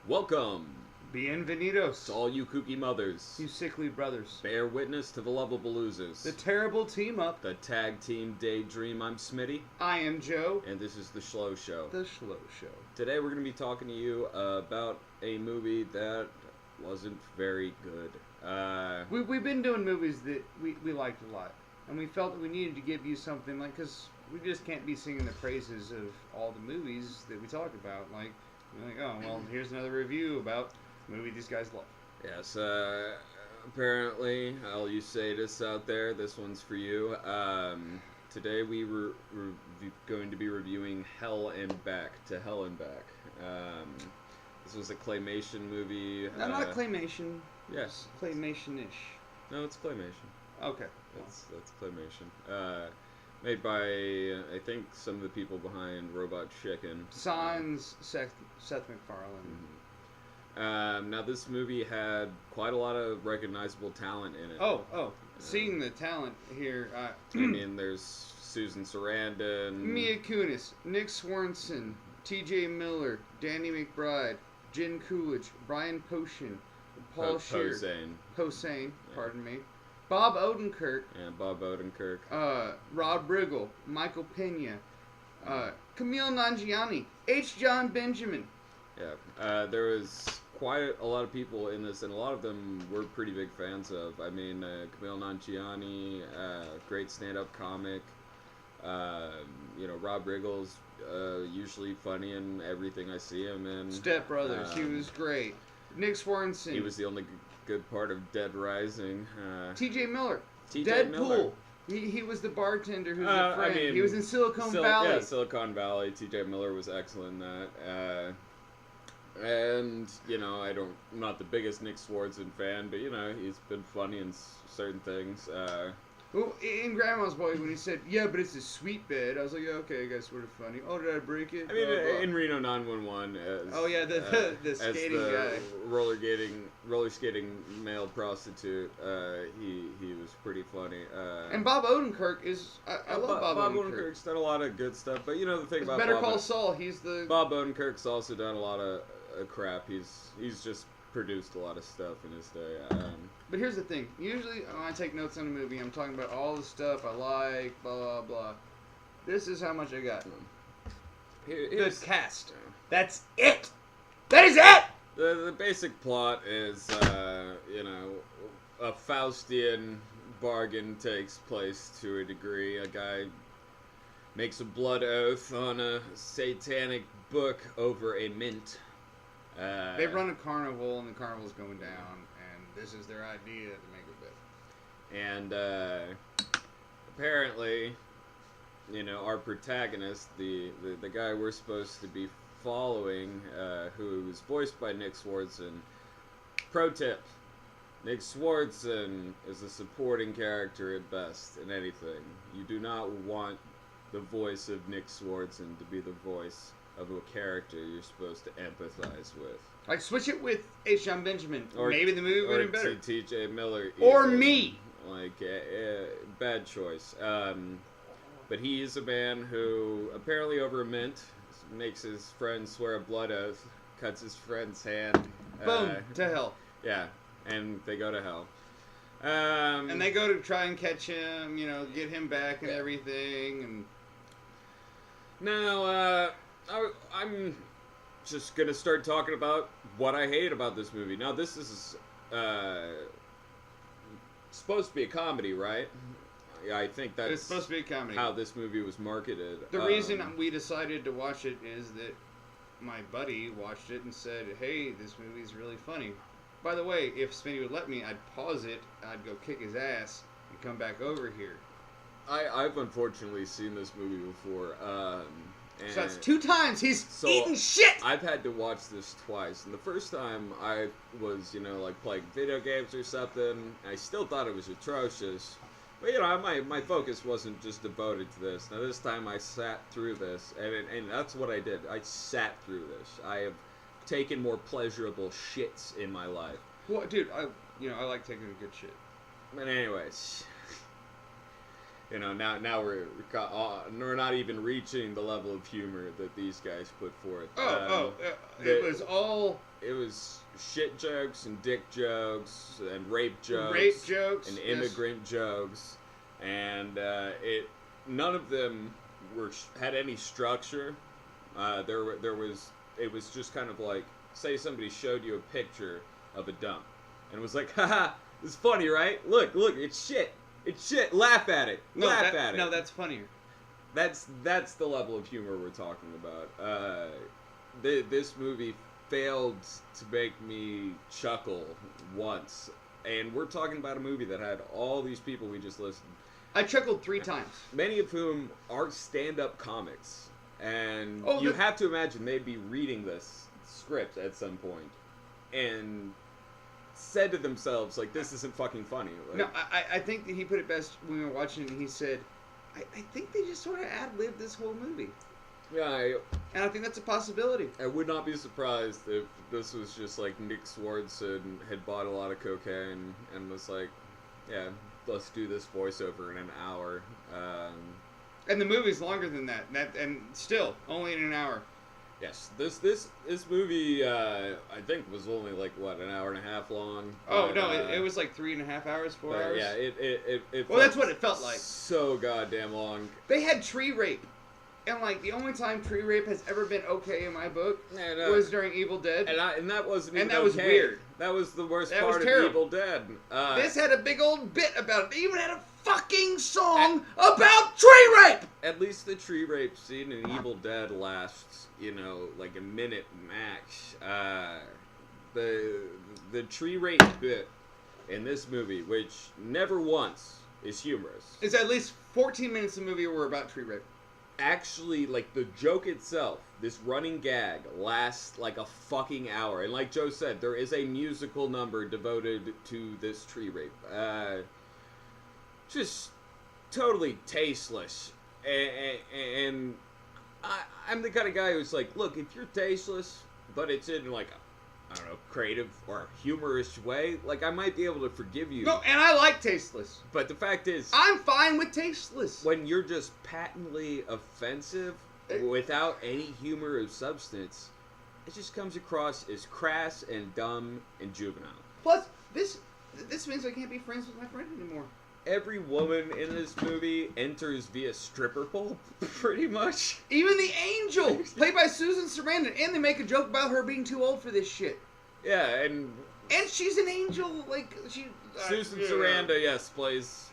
Welcome Bienvenidos, to all you kooky mothers. you sickly brothers. Bear witness to the lovable losers. The terrible team up. The tag team daydream. I'm Smitty. I am Joe. And this is the Schlo Show. The Schlo Show. Today we're going to be talking to you about a movie that wasn't very good. We've been doing movies that we liked a lot. And we felt that we needed to give you something, like, because we just can't be singing the praises of all the movies that we talk about. Like, oh, well, here's another review about a movie these guys love. Yes, apparently, all you sadists out there, this one's for you. Today we were going to be reviewing Hell and Back, To Hell and Back. This was a claymation movie. No, not claymation. Yes. Claymation-ish. No, it's claymation. Okay. That's claymation. Made by, I think, some of the people behind Robot Chicken. Sans Seth MacFarlane. Mm-hmm. Now, this movie had quite a lot of recognizable talent in it. Seeing the talent here. I mean, there's Susan Sarandon, Mia Kunis, Nick Swanson, T.J. Miller, Danny McBride, Jen Coolidge, Brian Posehn, Paul Scheer, Posehn, pardon me, Bob Odenkirk, Bob Odenkirk, Rob Riggle, Michael Pena, Camille Nanjiani, H. John Benjamin. Yeah, there was quite a lot of people in this, and a lot of them we're pretty big fans of. I mean, Camille Nanjiani, great stand-up comic. Rob Riggle's usually funny in everything I see him in. Step Brothers, he was great. Nick Swanson. He was the only good part of Dead Rising. T.J. Miller. T.J. Miller. He was the bartender who's a friend. I mean, he was in Silicon Valley. Yeah, Silicon Valley. T.J. Miller was excellent in that. And, I'm not the biggest Nick Swartzen fan, but, he's been funny in certain things. Well, in Grandma's Boy, when he said, yeah, but it's a sweet bed, I was like, yeah, okay, I guess sort of funny. Oh, did I break it? I mean, in Reno 911, as... Oh, yeah, the skating as the guy. roller skating male prostitute, he was pretty funny. And Bob Odenkirk is... I love Bob Odenkirk. Odenkirk's done a lot of good stuff, but the thing about Better Call Saul, he's the... Bob Odenkirk's also done a lot of crap. He's just produced a lot of stuff in his day. But here's the thing. Usually when I take notes on a movie, I'm talking about all the stuff I like, blah, blah, blah. This is how much I got. The cast. That's it! That is it! The basic plot is, a Faustian bargain takes place to a degree. A guy makes a blood oath on a satanic book over a mint. They run a carnival, and the carnival's going down, and this is their idea to make a bet. And apparently, our protagonist, the guy we're supposed to be following, who is voiced by Nick Swartzen. Pro tip: Nick Swartzen is a supporting character at best in anything. You do not want the voice of Nick Swartzen to be the voice of a character you're supposed to empathize with. Like, switch it with H. John Benjamin. Or maybe the movie would have been better. T.J. Miller. Or me! Like, bad choice. But he is a man who, apparently over a mint, makes his friend swear a blood oath, cuts his friend's hand. Boom! To hell. Yeah, and they go to hell. And they go to try and catch him, get him back and everything, and... Now, I'm just going to start talking about what I hate about this movie. Now, this is supposed to be a comedy, right? Yeah, I think that's it's supposed to be a comedy. How this movie was marketed. The reason we decided to watch it is that my buddy watched it and said, hey, this movie's really funny. By the way, if Smitty would let me, I'd pause it, I'd go kick his ass, and come back over here. I've unfortunately seen this movie before. So that's 2 times he's eating shit! I've had to watch this twice. And the first time I was, playing video games or something, I still thought it was atrocious. But, my focus wasn't just devoted to this. Now, this time I sat through this, and that's what I did. I sat through this. I have taken more pleasurable shits in my life. Well, dude, I like taking a good shit. But anyways... now we're not even reaching the level of humor that these guys put forth. It was all it was shit jokes and dick jokes and rape jokes and immigrant jokes, and none of them had any structure. It was just kind of like, say somebody showed you a picture of a dump and was like, haha, this is funny, right? Look, it's shit. It's shit. Laugh at it. Laugh at it. No, that's funnier. That's the level of humor we're talking about. This movie failed to make me chuckle once, and we're talking about a movie that had all these people we just listed. I chuckled 3 times. Many of whom are stand-up comics, and you have to imagine they'd be reading this script at some point, and said to themselves, like, this isn't fucking funny. Like, no, I think that he put it best when we were watching it, and he said, I think they just sort of ad-libbed this whole movie. Yeah, and I think that's a possibility. I would not be surprised if this was just like Nick Swardson had bought a lot of cocaine and was like, yeah, let's do this voiceover in an hour. And the movie's longer than that, and still only in an hour. Yes, this movie I think was only like what, an hour and a half long. Oh no, it was like 3.5 hours, 4 hours. Yeah, it well, that's what it felt like. So goddamn long. They had tree rape. And, like, the only time tree rape has ever been okay in my book was during Evil Dead. And that wasn't even that was weird. That was the worst part of Evil Dead. This had a big old bit about it. They even had a fucking song about tree rape! At least the tree rape scene in Evil Dead lasts, like a minute max. The tree rape bit in this movie, which never once is humorous. It's at least 14 minutes of the movie were about tree rape. Actually, like, the joke itself, this running gag, lasts like a fucking hour. And like Joe said, there is a musical number devoted to this tree rape. Just totally tasteless. And I'm the kind of guy who's like, look, if you're tasteless, but it's in, like, I don't know, creative or humorous way, like, I might be able to forgive you. No, and I like tasteless. But the fact is, I'm fine with tasteless. When you're just patently offensive without any humor or substance, it just comes across as crass and dumb and juvenile. Plus, this means I can't be friends with my friend anymore. Every woman in this movie enters via stripper pole, pretty much. Even the angel, played by Susan Sarandon, and they make a joke about her being too old for this shit. Yeah, and she's an angel, like she. Susan Sarandon, yes, plays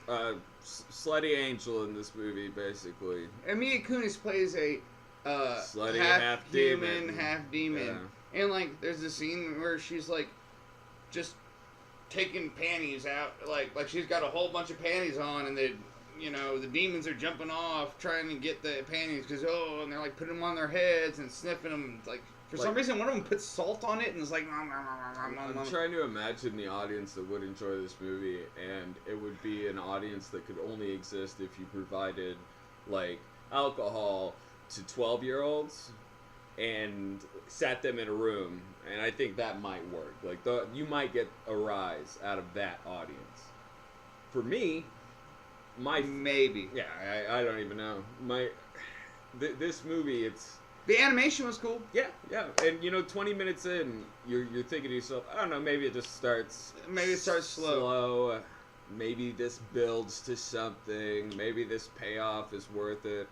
slutty angel in this movie, basically. And Mila Kunis plays a slutty half human, half demon. Yeah. And like, there's a scene where she's like, just taking panties out, like she's got a whole bunch of panties on, and the demons are jumping off trying to get the panties and they're like putting them on their heads and sniffing them. Like, for some reason, one of them puts salt on it and is like. I'm trying to imagine the audience that would enjoy this movie, and it would be an audience that could only exist if you provided like alcohol to 12-year-olds and sat them in a room, and I think that might work. Like, you might get a rise out of that audience. For me, maybe. Yeah, I don't even know. This movie, it's. The animation was cool. Yeah, and 20 minutes in, you're thinking to yourself, I don't know, maybe it just starts. Maybe it starts slow. Maybe this builds to something. Maybe this payoff is worth it.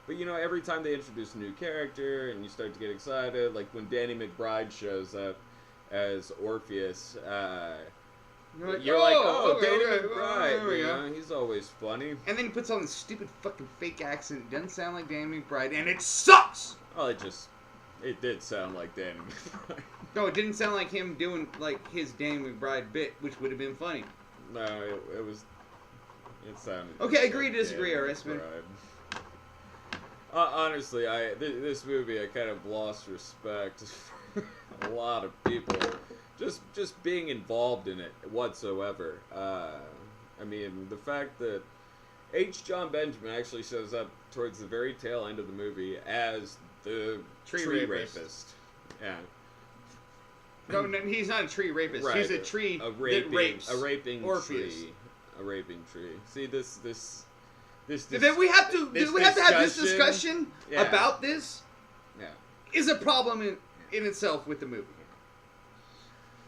But, every time they introduce a new character and you start to get excited, like when Danny McBride shows up as Orpheus, you're like, Danny McBride, he's always funny. And then he puts on this stupid fucking fake accent. It doesn't sound like Danny McBride, and it sucks! Well, it did sound like Danny McBride. No, it didn't sound like him doing, like, his Danny McBride bit, which would have been funny. No, it sounded... Okay, agree to disagree, alright, Spin. Honestly, this movie, I kind of lost respect for a lot of people. Just being involved in it whatsoever. I mean, the fact that H. John Benjamin actually shows up towards the very tail end of the movie as the tree rapist. Yeah. No, he's not a tree rapist. Right. He's a tree that rapes. A raping Orpheus. tree. A raping tree. See, this Did we have to have this discussion about this? Yeah. Is a problem in itself with the movie.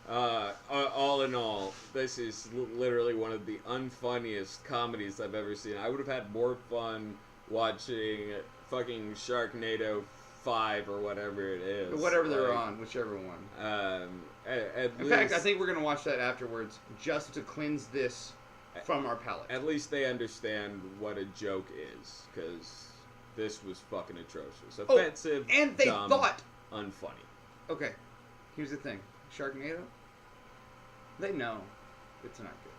All in all, this is literally one of the unfunniest comedies I've ever seen. I would have had more fun watching fucking Sharknado 5 or whatever it is. Whatever they're on, whichever one. In fact, I think we're going to watch that afterwards just to cleanse this from our palate. At least they understand what a joke is, because this was fucking atrocious. Offensive, and they dumb, thought... unfunny. Okay, here's the thing. Sharknado, they know it's not good.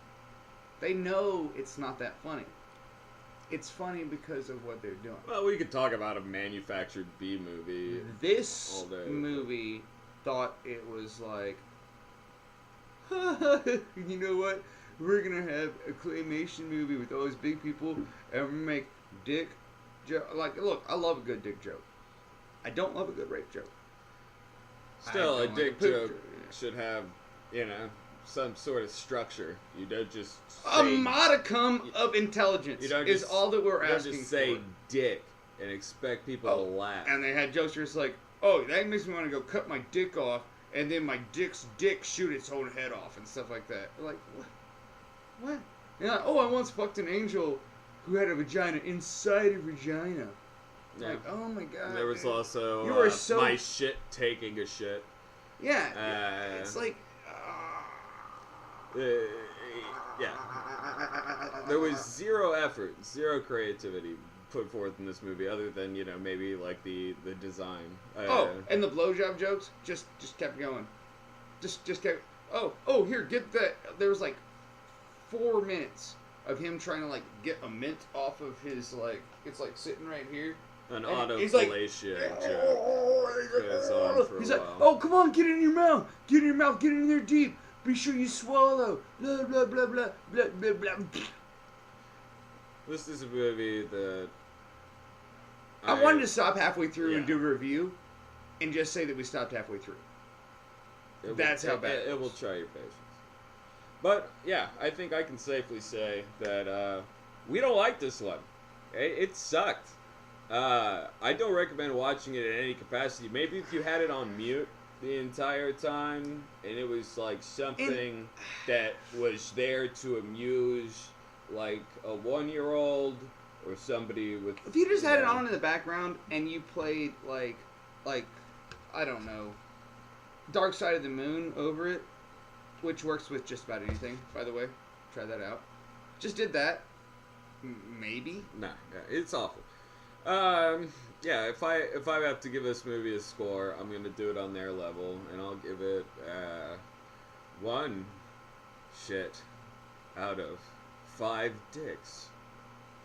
They know it's not that funny. It's funny because of what they're doing. Well, we could talk about a manufactured B movie. This all day, movie thought it was like, you know what? We're gonna have a claymation movie with all these big people, and we're gonna make dick joke. Like, look, I love a good dick joke. I don't love a good rape joke. Still, a dick joke should have, some sort of structure. You don't just say, a modicum of intelligence is all that we're asking for. You don't just say dick and expect people to laugh. And they had jokes where it's like, oh, that makes me want to go cut my dick off, and then my dick's dick shoot its own head off and stuff like that. Like, what? And like, oh, I once fucked an angel who had a vagina inside a vagina. Yeah. Like, oh my god. There was also my shit taking a shit. Yeah. It's like... yeah. There was zero effort, zero creativity put forth in this movie, other than, maybe like the design. And the blowjob jokes just kept going. Just kept... Oh, here, get that. There was like 4 minutes of him trying to like get a mint off of his like... It's like sitting right here. An autofellatio joke. He's like, oh, come on, get it in your mouth. Get it in your mouth. Get it in there deep. Be sure you swallow. Blah, blah, blah, blah, blah, blah, blah. This is a movie that... I wanted to stop halfway through and do a review and just say that we stopped halfway through. That's how bad it will try your patience. But, yeah, I think I can safely say that we don't like this one. It sucked. I don't recommend watching it in any capacity. Maybe if you had it on mute the entire time and it was like something that was there to amuse like a 1-year-old or somebody with... If you just had it on in the background and you played like I don't know, Dark Side of the Moon over it, which works with just about anything, by the way. Try that out. Just did that. Maybe? Nah, it's awful. Yeah, if I have to give this movie a score, I'm gonna do it on their level, and I'll give it 1 shit out of 5 dicks.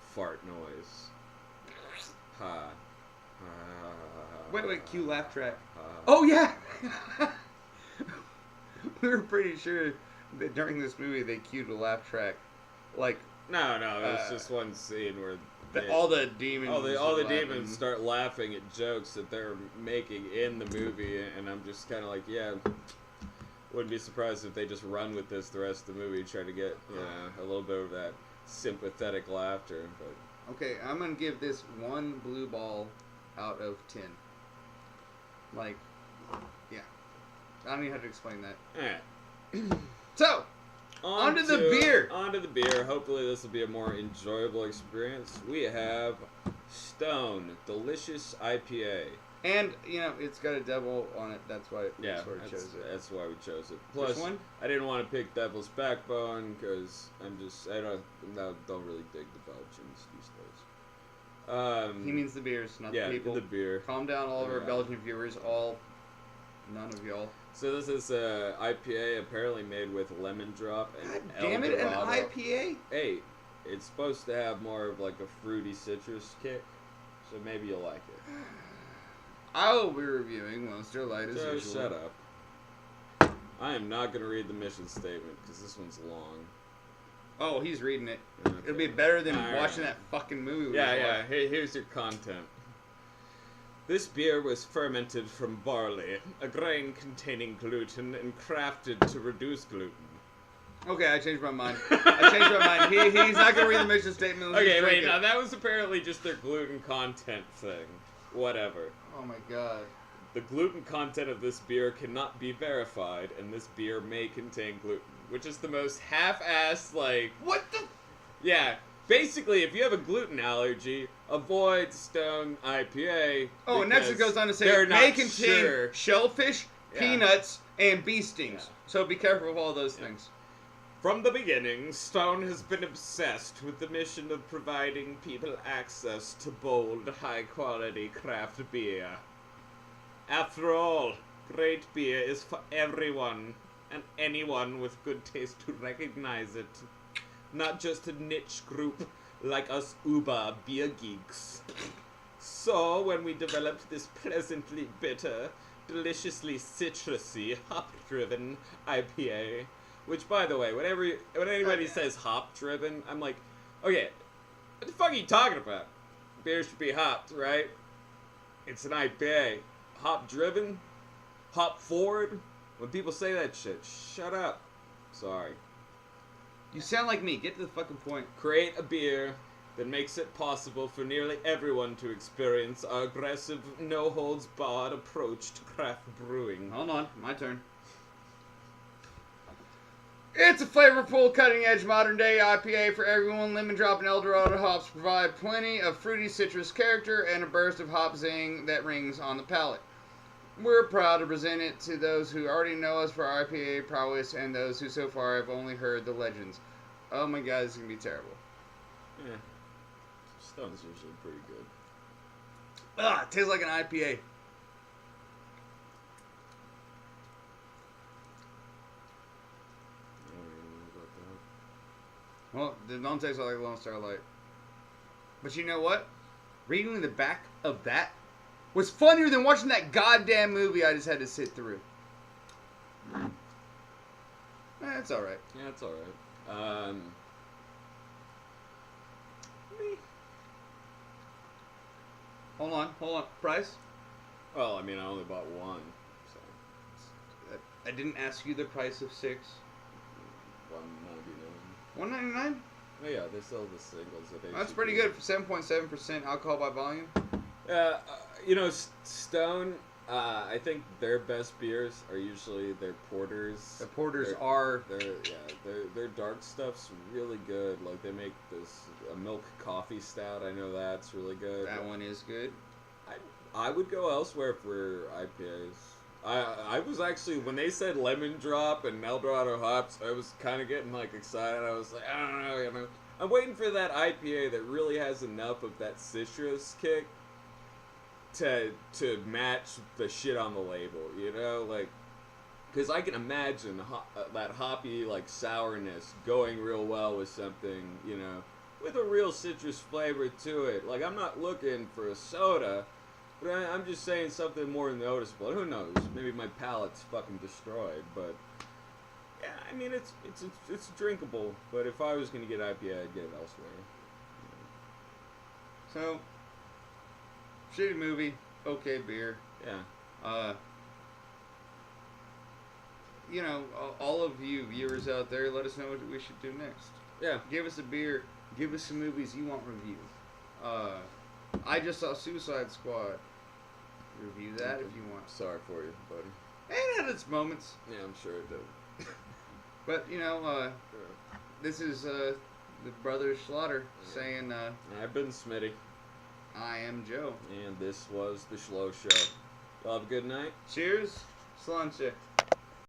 Fart noise. Ha. Wait, cue laugh track. Oh yeah. We were pretty sure that during this movie they cued a laugh track, like. No, it was just one scene where all the demons, all the demons start laughing at jokes that they're making in the movie, and I'm just kind of like, yeah, wouldn't be surprised if they just run with this the rest of the movie, try to get a little bit of that sympathetic laughter. But okay, I'm gonna give this 1 blue ball out of 10. Like, yeah, I don't even have to explain that. All right. So. On to the beer. On to the beer. Hopefully this will be a more enjoyable experience. We have Stone Delicious IPA. And, it's got a devil on it. That's why we chose it. That's why we chose it. Plus, I didn't want to pick Devil's Backbone because I don't really dig the Belgians these days. He means the beers, not the people. The beer. Calm down, all of our Belgian viewers. None of y'all. So this is a IPA apparently made with lemon drop and God damn it, an IPA? Hey, it's supposed to have more of like a fruity citrus kick, so maybe you'll like it. I will be reviewing Monster Light as usual. Shut up. I am not going to read the mission statement because this one's long. Oh, he's reading it. Okay. It'll be better than watching that fucking movie. Yeah. Hey, here's your content. This beer was fermented from barley, a grain containing gluten, and crafted to reduce gluten. Okay, I changed my mind. He's not going to read the mission statement. Okay, wait, now that was apparently just their gluten content thing. Whatever. Oh my god. The gluten content of this beer cannot be verified, and this beer may contain gluten. Which is the most half-assed, like... What the? Yeah, basically, if you have a gluten allergy, avoid Stone IPA. Oh, and next it goes on to say they're it may not contain sure. shellfish, Yeah. peanuts, and bee stings. Yeah. So be careful of all those things. From the beginning, Stone has been obsessed with the mission of providing people access to bold, high-quality craft beer. After all, great beer is for everyone, and anyone with good taste to recognize it. Not just a niche group like us uber beer geeks. So, when we developed this pleasantly bitter, deliciously citrusy, hop-driven IPA, which, by the way, when anybody says hop-driven, I'm like, okay, what the fuck are you talking about? Beer should be hopped, right? It's an IPA. Hop-driven? Hop-forward? When people say that shit, shut up. Sorry. You sound like me. Get to the fucking point. Create a beer that makes it possible for nearly everyone to experience our aggressive, no-holds-barred approach to craft brewing. Hold on. My turn. It's a flavorful, cutting-edge, modern-day IPA for everyone. Lemon drop and Eldorado hops provide plenty of fruity citrus character and a burst of hop zing that rings on the palate. We're proud to present it to those who already know us for our IPA prowess and those who so far have only heard the legends. Oh my god, this is going to be terrible. Yeah. Stone's usually pretty good. Ah, it tastes like an IPA. Well, it don't taste like Lone Star Light. But you know what? Reading the back of that was funnier than watching that goddamn movie I just had to sit through. It's alright. Yeah, it's alright. Me. Hold on. Price? Well, I mean, I only bought one, so I didn't ask you the price of 6. $1.99. $1.99? Oh yeah, they sell the singles at HEB. That's pretty good for 7.7% alcohol by volume. You know, Stone. I think their best beers are usually their porters. The porters their dark stuff's really good. Like they make this a milk coffee stout. I know that's really good. That one is good. I would go elsewhere for IPAs. I was actually, when they said lemon drop and Eldorado hops, I was kind of getting like excited. I was like, I don't know, you know. I'm waiting for that IPA that really has enough of that citrus kick to match the shit on the label, you know, like, because I can imagine that hoppy like sourness going real well with something, you know, with a real citrus flavor to it. Like, I'm not looking for a soda, but I'm just saying something more noticeable. Who knows? Maybe my palate's fucking destroyed, but yeah, I mean it's drinkable. But if I was gonna get IPA, I'd get it elsewhere. So, shitty movie, okay beer. Yeah. You know, all of you viewers out there, let us know what we should do next. Yeah. Give us a beer. Give us some movies you want reviewed. I just saw Suicide Squad. Review that if you want. Sorry for you, buddy. It had its moments. Yeah, I'm sure it did. But, you know, this is the brother Slaughter saying, I've been Smitty. I am Joe. And this was the Schlo Show. Y'all have a good night. Cheers. Sláinte.